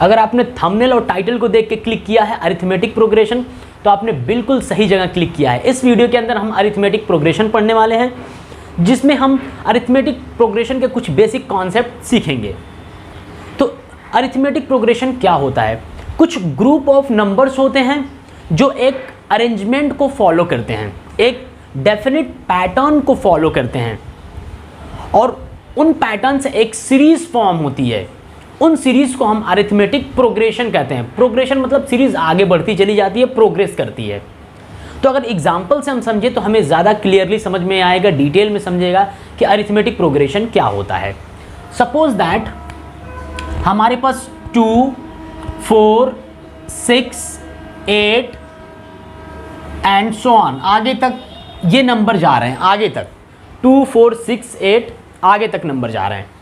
अगर आपने थंबनेल और टाइटल को देख के क्लिक किया है अरिथमेटिक प्रोग्रेशन, तो आपने बिल्कुल सही जगह क्लिक किया है। इस वीडियो के अंदर हम अरिथमेटिक प्रोग्रेशन पढ़ने वाले हैं, जिसमें हम अरिथमेटिक प्रोग्रेशन के कुछ बेसिक कॉन्सेप्ट सीखेंगे। तो अरिथमेटिक प्रोग्रेशन क्या होता है? कुछ ग्रुप ऑफ नंबर्स होते हैं जो एक अरेंजमेंट को फॉलो करते हैं, एक डेफिनिट पैटर्न को फॉलो करते हैं, और उन पैटर्न से एक सीरीज फॉर्म होती है। उन सीरीज को हम अरिथमेटिक प्रोग्रेशन कहते हैं। प्रोग्रेशन मतलब सीरीज आगे बढ़ती चली जाती है, प्रोग्रेस करती है। तो अगर एग्जाम्पल से हम समझे तो हमें ज़्यादा क्लियरली समझ में आएगा, डिटेल में समझेगा कि अरिथमेटिक प्रोग्रेशन क्या होता है। सपोज दैट हमारे पास 2, 4, 6, 8 एंड सो ऑन, आगे तक ये नंबर जा रहे हैं, आगे तक 2, 4, 6, 8 आगे तक नंबर जा रहे हैं।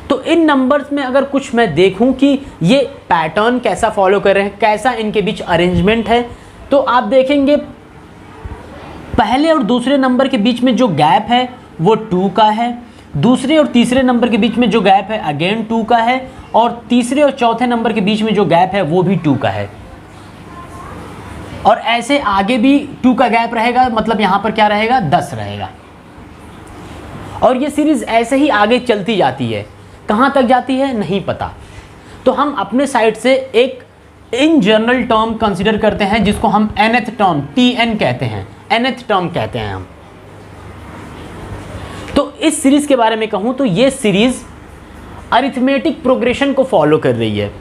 तो इन नंबर्स में अगर कुछ मैं देखूं कि ये पैटर्न कैसा फॉलो कर रहे हैं, कैसा इनके बीच अरेंजमेंट है, तो आप देखेंगे पहले और दूसरे नंबर के बीच में जो गैप है वो 2 का है, दूसरे और तीसरे नंबर के बीच में जो गैप है अगेन 2 का है, और तीसरे और चौथे नंबर के बीच में जो गैप है वो भी 2 का है। और ऐसे आगे भी 2 का गैप रहेगा, मतलब यहाँ पर क्या रहेगा, 10 रहेगा। और ये सीरीज ऐसे ही आगे चलती जाती है, कहाँ तक जाती है नहीं पता। तो हम अपने साइड से एक इन जनरल टर्म कंसीडर करते हैं जिसको हम nth टर्म tn कहते हैं, nth टर्म कहते हैं हम। तो इस सीरीज के बारे में कहूँ तो ये सीरीज अरिथमेटिक प्रोग्रेशन को फॉलो कर रही है।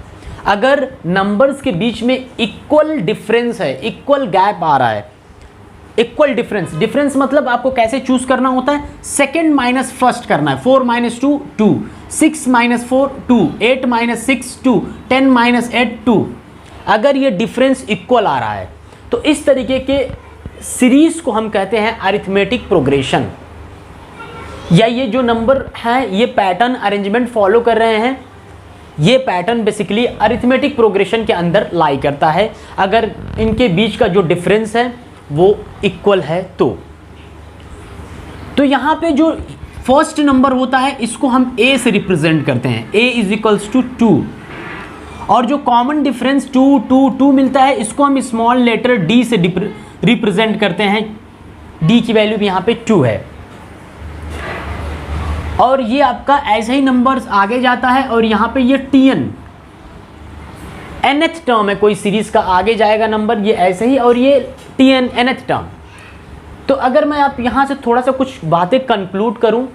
अगर नंबर्स के बीच में इक्वल डिफरेंस है, इक्वल गैप आ रहा है, इक्वल डिफरेंस मतलब आपको कैसे चूज करना होता है, सेकंड माइनस फर्स्ट करना है। 4 - 2 2, 6 - 4 2, 8 - 6 2, 10 - 8 2। अगर ये डिफरेंस इक्वल आ रहा है तो इस तरीके के सीरीज को हम कहते हैं अरिथमेटिक प्रोग्रेशन। या ये जो नंबर हैं ये पैटर्न अरेंजमेंट फॉलो कर रहे हैं, ये पैटर्न बेसिकली अरिथमेटिक प्रोग्रेशन के अंदर लाई करता है, अगर इनके बीच का जो डिफरेंस है वो इक्वल है तो यहाँ पे जो फर्स्ट नंबर होता है इसको हम a से रिप्रेजेंट करते हैं, a = 2। और जो कॉमन डिफरेंस 2 2 2 मिलता है इसको हम स्मॉल लेटर d से रिप्रेजेंट करते हैं। d की वैल्यू भी यहाँ पे 2 है। और ये आपका ऐसे ही नंबर्स आगे जाता है, और यहाँ पे ये tn nth टर्म है, कोई सीरीज का आगे जाएगा नंबर, ये ऐसे ही, और ये tn nth टर्म। तो अगर मैं आप यहाँ से थोड़ा सा कुछ बातें कंक्लूड करूँ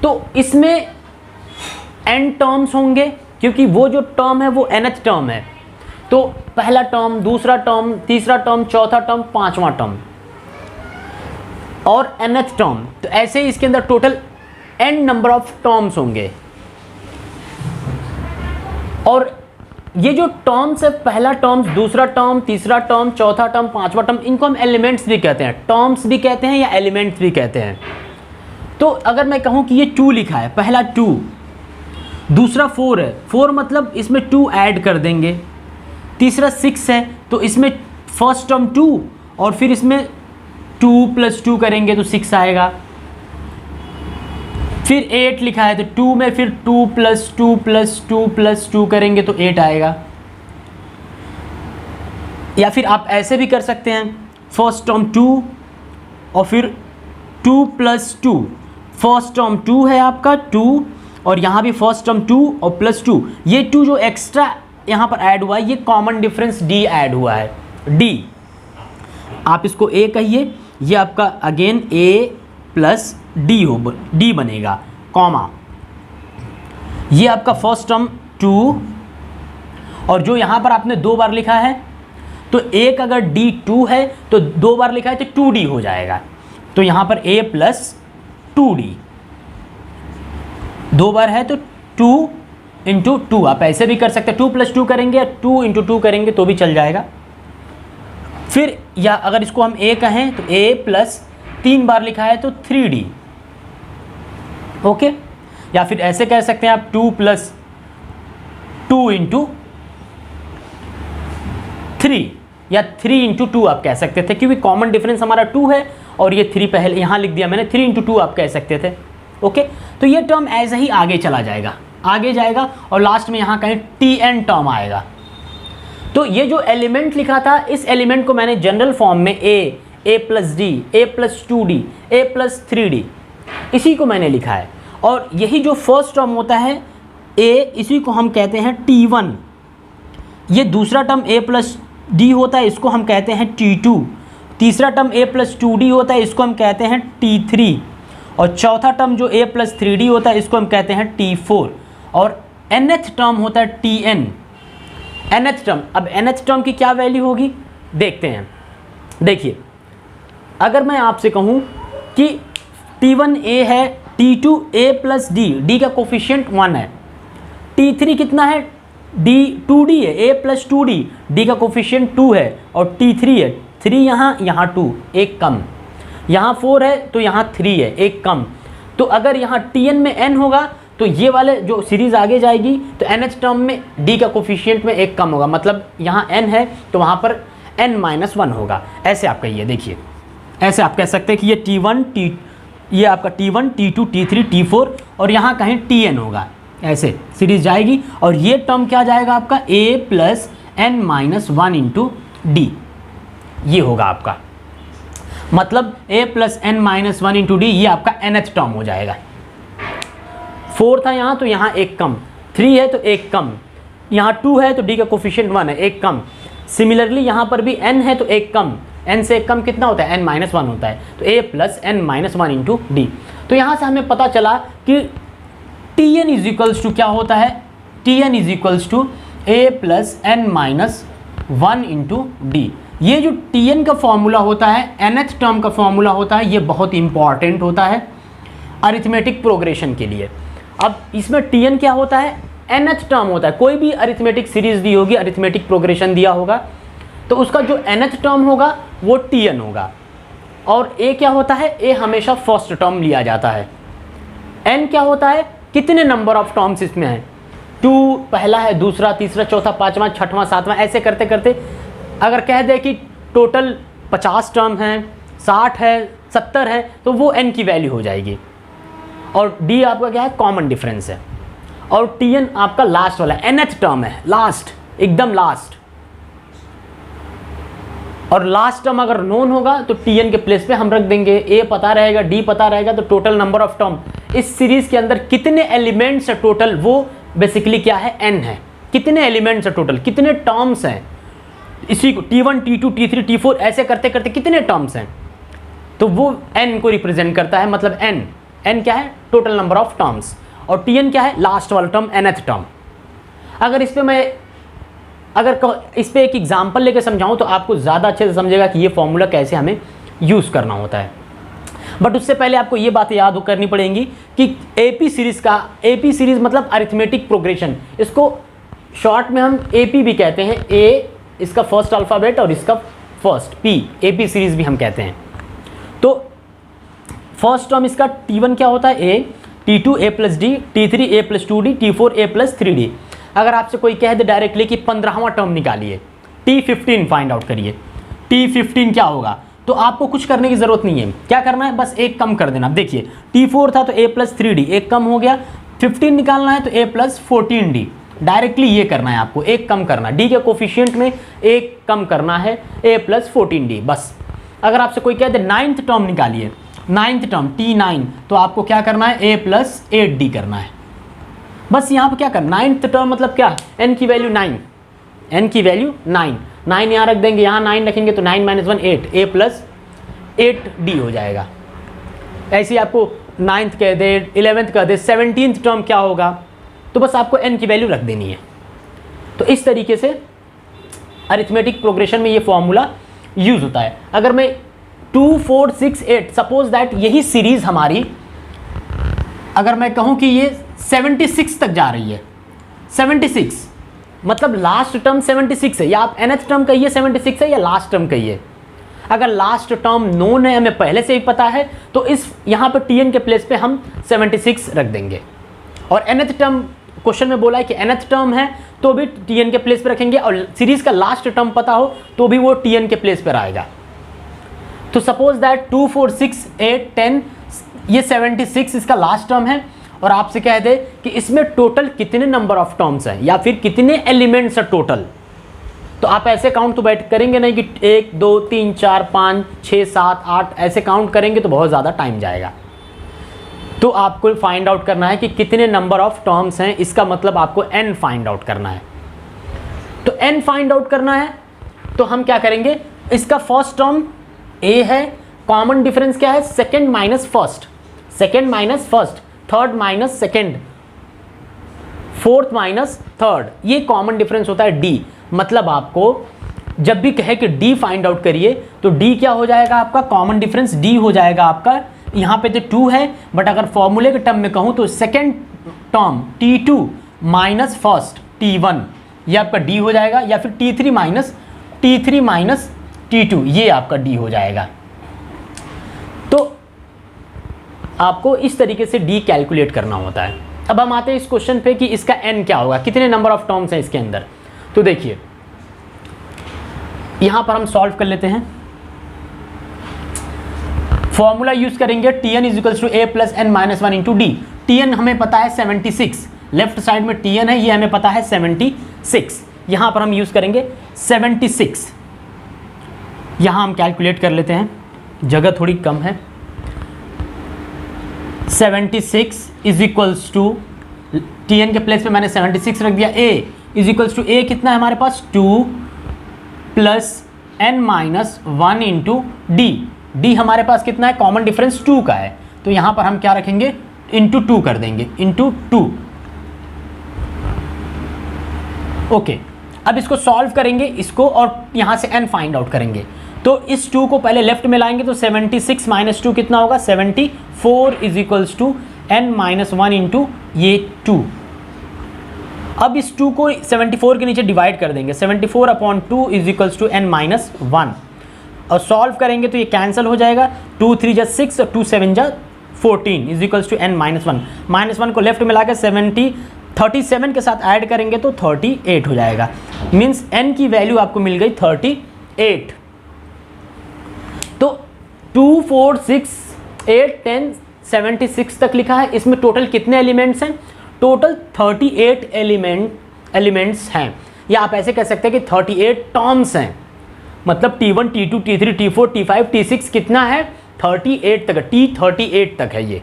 तो इसमें n टर्म्स होंगे, क्योंकि वो जो टर्म है वो nth टर्म है। तो पहला टर्म, दूसरा टर्म, तीसरा टर्म, चौथा टर्म, पांचवा टर्म और nth टर्म। तो ऐसे ही इसके अंदर total n number of terms होंगे। और ये जो टर्म्स है, पहला टर्म्स, दूसरा टर्म, तीसरा टर्म, चौथा टर्म, पांचवा टर्म, इनको हम एलिमेंट्स भी कहते हैं, टर्म्स भी कहते हैं या एलिमेंट्स भी कहते हैं। तो अगर मैं कहूँ कि ये 2 लिखा है, पहला 2, दूसरा 4 है, 4 मतलब इसमें 2 ऐड कर देंगे, तीसरा 6 है तो इसमें फर्स्ट टर्म 2 और फिर इसमें 2 + 2 करेंगे तो 6 आएगा। फिर 8 लिखा है तो 2 में फिर 2 + 2 + 2 + 2 करेंगे तो 8 आएगा। या फिर आप ऐसे भी कर सकते हैं, फर्स्ट टर्म 2 और फिर 2 + 2, फर्स्ट टर्म 2 है आपका 2, और यहाँ भी फर्स्ट टर्म 2 और +2, ये 2 जो एक्स्ट्रा यहाँ पर ऐड हुआ है ये कॉमन डिफरेंस d ऐड हुआ है, d। आप इसको a कहिए, ये आपका अगेन a + d बनेगा, कॉमा। ये आपका फर्स्ट टर्म 2, और जो यहाँ पर आपने 2 बार लिखा है तो एक अगर d 2 है तो 2 बार लिखा है तो 2d हो जाएगा। तो यहाँ पर a + 2d, 2 बार है तो 2 × 2, आप ऐसे भी कर सकते हैं, 2 + 2 करेंगे या 2 × 2 करेंगे तो भी चल जाएगा। फिर या अगर इसको हम a कहें तो a + 3 बार लिखा है तो 3d, ओके। या फिर ऐसे कह सकते हैं आप 2 + 2 × 3 या 3 × 2 आप कह सकते थे, क्योंकि कॉमन डिफरेंस हमारा 2 है और ये 3 पहले यहाँ लिख दिया मैंने, 3 × 2 आप कह सकते थे, ओके। तो ये टर्म ऐसे ही आगे चला जाएगा, आगे जाएगा और लास्ट में यहाँ कहीं Tn टर्म आएगा। तो ये जो एलिमेंट लिखा था, इस एलिमेंट को मैंने जनरल फॉर्म में a plus D, a plus 2d, a plus 3d, इसी को मैंने लिखा है। और यही जो फर्स्ट टर्म होता है a, इसी को हम कहते हैं T1। ये दूसरा टर्म a प्लस डी होता है, इसको हम कहते हैं T2। तीसरा टर्म a प्लस 2d होता है, इसको हम कहते हैं T3। और चौथा टर्म जो a प्लस 3d होता है, इसको हम कहते हैं T4। और nth टर्म होता है Tn। nth टर्म, अब nth टर्म की क्या वैल्यू होगी देखते हैं। देखिए, अगर मैं आपसे कहूँ कि T1 a है, T2 a plus D, D का कोफिशिएंट 1 है, T3 कितना है, d 2d है, a प्लस 2d, डी का कोफिशिएंट 2 है, और T3 है, 3 यहाँ 2, एक कम, यहाँ 4 है तो यहाँ 3 है, एक कम। तो अगर यहाँ Tn में n होगा तो ये वाले जो सीरीज आगे जाएगी तो nth टर्म में d का कोफिशिएंट में एक कम होगा, मतलब यहाँ n है तो वहाँ पर n-1 होगा। ऐसे आप कहिए, देखिए ऐसे आप कह सकते हैं कि ये T1 ये आपका T1 T2 T3 T4 और यहाँ कहीं Tn होगा। ऐसे सीरीज जाएगी और ये टर्म क्या जाएगा आपका a plus n-1 into D, ये होगा आपका, मतलब a plus n-1 into D, ये आपका nth टर्म हो जाएगा। 4 था यहाँ तो यहाँ एक कम, 3 है तो एक कम, यहाँ 2 है तो d का कोफिशिएंट 1 है, एक कम। सिमिलरली यहाँ पर भी n है तो एक कम, n से एक कम कितना होता है, n-1 होता है, तो a plus n-1 into D. तो यहाँ से हमें पता चला कि Tn इज इक्वल्स टू क्या होता है, Tn is equals to a plus n-1 into D. ये जो Tn का फॉर्मूला होता है, nth टर्म का फॉर्मूला होता है, ये बहुत इंपॉर्टेंट होता है अरिथमेटिक प्रोग्रेशन के लिए। अब इसमें Tn क्या होता है, nth टर्म होता है। कोई भी अरिथमेटिक सीरीज दी होगी, अरिथमेटिक प्रोग्रेशन दिया होगा तो उसका जो nth टर्म होगा वो Tn होगा। और a क्या होता है, a हमेशा फर्स्ट टर्म लिया जाता है। n क्या होता है, कितने नंबर ऑफ टर्म्स इसमें हैं, 2 पहला है, दूसरा, तीसरा, चौथा, पाँचवा, छठवां, सातवां, ऐसे करते करते अगर कह दे कि टोटल 50 टर्म हैं, 60 है, 70 है, तो वो n की वैल्यू हो जाएगी। और d आपका क्या है, कॉमन डिफरेंस है। और Tn आपका लास्ट वाला nth टर्म है, लास्ट, एकदम लास्ट। और लास्ट टर्म अगर नोन होगा तो Tn के प्लेस पे हम रख देंगे, a पता रहेगा, d पता रहेगा, तो टोटल नंबर ऑफ टर्म इस सीरीज के अंदर कितने एलिमेंट्स है टोटल, वो बेसिकली क्या है, n है। कितने एलिमेंट्स है टोटल, कितने टर्म्स हैं, इसी को T1 T2 T3 T4 ऐसे करते करते कितने टर्म्स हैं, तो वो n को रिप्रेजेंट करता है। मतलब n क्या है, टोटल नंबर ऑफ टर्म्स, और Tn क्या है, लास्ट वाला टर्म, nth टर्म। अगर इस पे एक एग्जांपल लेकर समझाऊं तो आपको ज़्यादा अच्छे से समझेगा कि ये फॉर्मूला कैसे हमें यूज़ करना होता है। बट उससे पहले आपको ये बात याद करनी पड़ेंगी कि AP सीरीज़ मतलब अरिथमेटिक प्रोग्रेशन, इसको शॉर्ट में हम AP भी कहते हैं, A इसका फर्स्ट अल्फ़ाबेट और इसका फर्स्ट P, AP सीरीज़ भी हम कहते हैं। तो फर्स्ट टर्म इसका T1 क्या होता है, A, T2 A plus D, T3 A plus 2D, T4 A plus 3D। अगर आपसे कोई कह दे डायरेक्टली कि 15वां टर्म निकालिए, T15 फाइंड आउट करिए, T15 क्या होगा, तो आपको कुछ करने की ज़रूरत नहीं है। क्या करना है, बस एक कम कर देना। देखिए T4 था तो A प्लस 3D, एक कम हो गया। 15 निकालना है तो A प्लस 14D, डायरेक्टली ये करना है आपको, एक कम करना, D के कोफिशिएंट में एक कम करना है, A प्लस 14D बस। अगर आपसे कोई कह दे 9th टर्म निकालिए, 9th टर्म T9, तो आपको क्या करना है, A प्लस 8D करना है। बस यहाँ पर क्या करना, 9th टर्म मतलब क्या, n की वैल्यू 9, n की वैल्यू 9 यहाँ रख देंगे, यहाँ 9 रखेंगे तो 9 - 1 8, A प्लस 8D हो जाएगा। ऐसे ही आपको 9th कह दे, 11th कह दे, 17th टर्म क्या होगा, तो बस आपको n की वैल्यू रख देनी है। तो इस तरीके से अरिथमेटिक प्रोग्रेशन में ये फॉर्मूला यूज़ होता है। अगर मैं 2 4 6 8 सपोज दैट यही सीरीज़ हमारी, अगर मैं कहूँ कि ये 76 तक जा रही है, 76 मतलब लास्ट टर्म 76 है, या आप nth टर्म कहिए 76 है या लास्ट टर्म कहिए। अगर लास्ट टर्म नोन है, हमें पहले से ही पता है, तो इस यहाँ पर Tn के प्लेस पे हम 76 रख देंगे। और nth टर्म क्वेश्चन में बोला है कि nth टर्म है तो भी Tn के प्लेस पे रखेंगे, और सीरीज का लास्ट टर्म पता हो तो भी वो Tn के प्लेस पर आएगा। तो सपोज दैट 2 4 6 8 10 ये 76 इसका लास्ट टर्म है, और आपसे कह दे कि इसमें टोटल कितने नंबर ऑफ टर्म्स हैं या फिर कितने एलिमेंट्स हैं टोटल, तो आप ऐसे काउंट तो बैठ करेंगे नहीं कि 1 2 3 4 5 6 7 8 ऐसे काउंट करेंगे तो बहुत ज़्यादा टाइम जाएगा। तो आपको फाइंड आउट करना है कि कितने नंबर ऑफ टर्म्स हैं, इसका मतलब आपको n फाइंड आउट करना है। तो n फाइंड आउट करना है तो हम क्या करेंगे, इसका फर्स्ट टर्म a है, कॉमन डिफरेंस क्या है, second minus first, second minus first, third minus second, fourth minus third, ये कॉमन डिफरेंस होता है d। मतलब आपको जब भी कहे कि d फाइंड आउट करिए तो d क्या हो जाएगा आपका, कॉमन डिफरेंस d हो जाएगा आपका, यहाँ पे तो 2 है बट अगर फॉर्मूले के टर्म में कहूँ तो second term t2 minus first t1, ये आपका d हो जाएगा, या फिर t3 माइनस t2, ये आपका d हो जाएगा। तो आपको इस तरीके से d कैलकुलेट करना होता है। अब हम आते हैं इस क्वेश्चन पे कि इसका n क्या होगा, कितने नंबर ऑफ टर्म्स हैं इसके अंदर। तो देखिए यहां पर हम सॉल्व कर लेते हैं, फॉर्मूला यूज करेंगे tn is equals to a plus n minus 1 into D. tn हमें पता है 76, लेफ्ट साइड में tn है, ये हमें पता है 76, यहां पर हम यूज करेंगे 76। यहां हम कैलकुलेट कर लेते हैं, जगह थोड़ी कम है। 76 इज इक्वल्स टू, tn के प्लेस पे मैंने 76 रख दिया, a is equals to a कितना है हमारे पास 2 plus n minus 1 into D. D हमारे पास कितना है, कॉमन डिफरेंस 2 का है, तो यहां पर हम क्या रखेंगे, इंटू 2 कर देंगे, इंटू 2। ओके, अब इसको सॉल्व करेंगे इसको और यहां से n फाइंड आउट करेंगे। तो इस 2 को पहले लेफ्ट में लाएंगे तो 76 माइनस 2 कितना होगा, 74 is equals to n minus 1 into ये 2। अब इस 2 को 74 के नीचे डिवाइड कर देंगे, 74 upon 2 is equals to n minus 1, और सॉल्व करेंगे तो ये कैंसिल हो जाएगा, 2 3 जा 6 और 2 7 जा 14 is equals to n minus 1। Minus 1 को लेफ्ट में लाकर 37 के साथ ऐड करेंगे तो 38 हो जाएगा, मीन्स n की वैल्यू आपको मिल गई 38। तो 2 4 6 8 10 76 तक लिखा है, इसमें टोटल कितने एलिमेंट्स हैं, टोटल 38 एलिमेंट्स हैं, या आप ऐसे कह सकते हैं कि 38 टर्म्स हैं। मतलब T1 T2 T3 T4 T5 T6 कितना है, 38 तक, T38 तक है, ये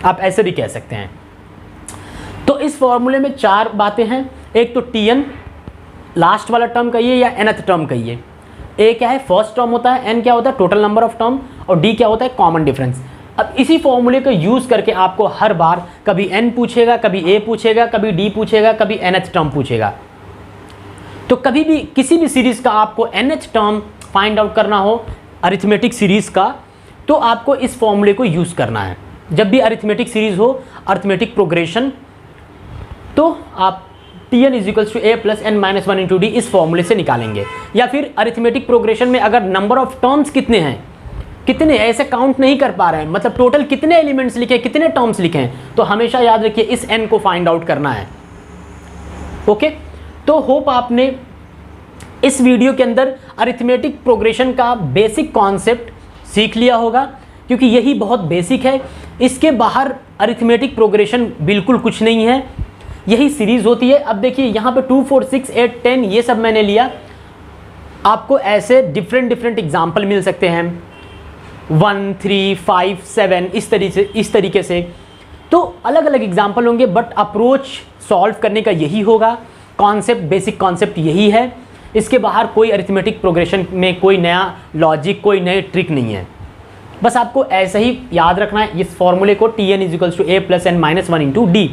आप ऐसे भी कह सकते हैं। तो इस फॉर्मूले में 4 बातें हैं, एक तो Tn लास्ट वाला टर्म कहिए या nth टर्म कहिए, a क्या है फर्स्ट टर्म होता है, n क्या होता है टोटल नंबर ऑफ टर्म, और d क्या होता है कॉमन डिफरेंस। अब इसी फॉर्मूले को यूज करके आपको हर बार कभी n पूछेगा, कभी a पूछेगा, कभी d पूछेगा, कभी nth टर्म पूछेगा। तो कभी भी किसी भी सीरीज का आपको nth टर्म फाइंड आउट करना हो अरिथमेटिक सीरीज का, तो आपको इस फॉर्मूले को यूज करना है। जब भी अरिथमेटिक सीरीज हो, अरिथमेटिक प्रोग्रेशन, तो आप Tn is equals to a plus n minus 1 into D इस फॉर्मूले से निकालेंगे। या फिर अरिथमेटिक प्रोग्रेशन में अगर नंबर ऑफ टर्म्स कितने हैं, कितने ऐसे काउंट नहीं कर पा रहे हैं, मतलब टोटल कितने एलिमेंट्स लिखे, कितने टर्म्स लिखे हैं, तो हमेशा याद रखिए इस n को फाइंड आउट करना है। ओके, तो होप आपने इस वीडियो के अंदर अरिथमेटिक प्रोग्रेशन का बेसिक कॉन्सेप्ट सीख लिया होगा, क्योंकि यही बहुत बेसिक है, इसके बाहर अरिथमेटिक प्रोग्रेशन बिल्कुल कुछ नहीं है, यही सीरीज होती है। अब देखिए यहाँ पे 2 4 6 8 10 ये सब मैंने लिया, आपको ऐसे डिफरेंट एग्जाम्पल मिल सकते हैं, 1 3 5 7 इस तरीके से, तो अलग अलग एग्जाम्पल होंगे, बट अप्रोच सॉल्व करने का यही होगा, कॉन्सेप्ट बेसिक कॉन्सेप्ट यही है। इसके बाहर कोई अरिथमेटिक प्रोग्रेशन में कोई नया लॉजिक, कोई नई ट्रिक नहीं है, बस आपको ऐसे ही याद रखना है इस फॉर्मूले को, Tn is equals to a plus n minus 1 into D.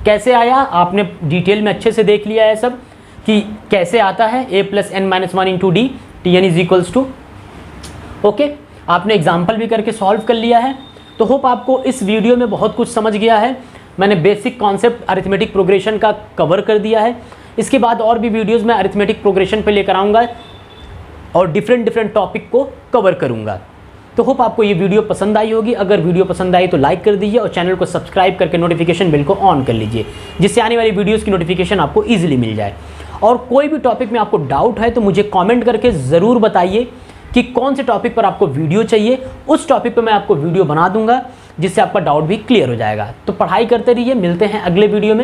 कैसे आया आपने डिटेल में अच्छे से देख लिया है सब कि कैसे आता है a plus n minus 1 into D, Tn is equals to, okay, आपने एग्जाम्पल भी करके सॉल्व कर लिया है। तो होप आपको इस वीडियो में बहुत कुछ समझ गया है, मैंने बेसिक कॉन्सेप्ट अरिथमेटिक प्रोग्रेशन का कवर कर दिया है। इसके बाद और भी वीडियोज़ मैं अरिथमेटिक प्रोग्रेशन पे लेकर आऊँगा और डिफरेंट टॉपिक को कवर करूँगा। तो होप आपको ये वीडियो पसंद आई होगी, अगर वीडियो पसंद आई तो लाइक कर दीजिए और चैनल को सब्सक्राइब करके नोटिफिकेशन बिल को ऑन कर लीजिए, जिससे आने वाली वीडियोज़ की नोटिफिकेशन आपको ईजिली मिल जाए। और कोई भी टॉपिक में आपको डाउट है तो मुझे कॉमेंट करके ज़रूर बताइए कि कौन से टॉपिक पर आपको वीडियो चाहिए, उस टॉपिक पर मैं आपको वीडियो बना दूंगा। जिससे आपका डाउट भी क्लियर हो जाएगा। तो पढ़ाई करते रहिए, मिलते हैं अगले वीडियो में।